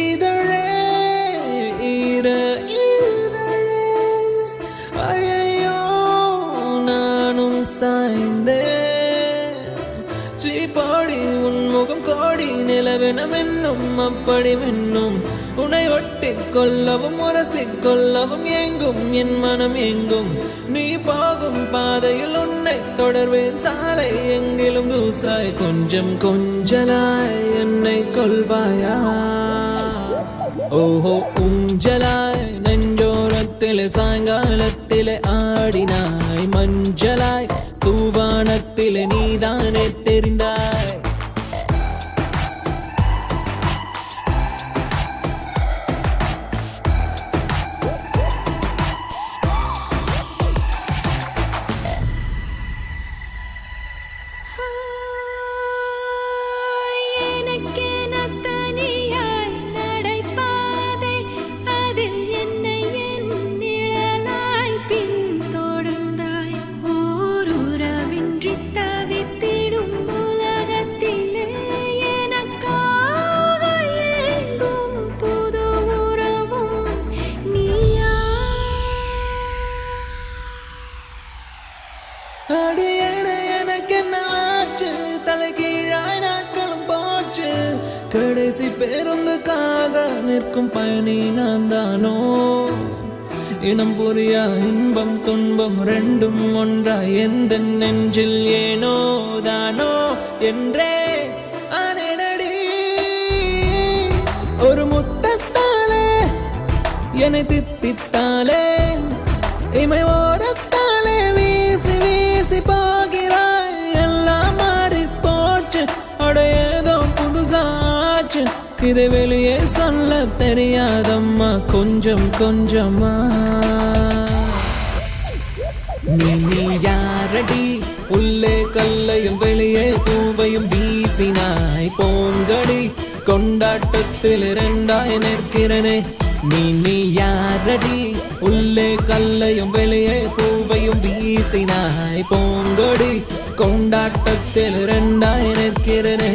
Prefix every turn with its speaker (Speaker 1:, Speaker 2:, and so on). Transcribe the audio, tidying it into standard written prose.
Speaker 1: இதழே ஈர இதழே ஐயோ நானும் சாய்ந்தே சீப்பாடி உன்முகம் கோடி நிலவென மின்னும் அப்படி மின்னும் உன்னை ஒட்டி கொள்ளவும் உரசிக்கொள்ளவும் எங்கும் என் மனம் எங்கும் நீ போகும் பாதையில் உன்னை தொடர்வேன் சாலை எங்கிலும் தூசாய் கொஞ்சம் கொஞ்சலாய் என்னை கொள்வாயா ஓஹோ ஊஞ்சலாய் நெஞ்சோரத்திலே சாயங்காலத்திலே ஆடினாய் மஞ்சளாய் தூவானத்திலே நீதானே தெரிந்தாய் தலைகீழாய் நாட்களும் போச்சு கடைசி பேருந்துக்காக நிற்கும் பயணி நான் தானோ இனம் புரியா இன்பம் துன்பம் ரெண்டும் ஒன்றாய் எந்த நெஞ்சில் ஏனோ தானோ என்றே ஆனேனடி ஒரு முத்தத்தாலே என்னை தித்தித்தாலே இமை ஓரத்தாலே வீசி வீசி போகிறாய் ஏதோ புதுசாச்சு இதை வெளியே சொல்ல தெரியாதம்மா கொஞ்சம் கொஞ்சமா நீ யாரடி உள்ளே கல்லையும் வெளியே பூவையும் வீசினாய் போங்கடி கொண்டாட்டத்தில் இரண்டாய் நிற்கிறனே நீ யாரடி உள்ளே கல்லையும் வெளியே பூவையும் வீசினாய் போங்கடி கொண்டாட்டத்தில் இரண்டாய் நிற்கிறனே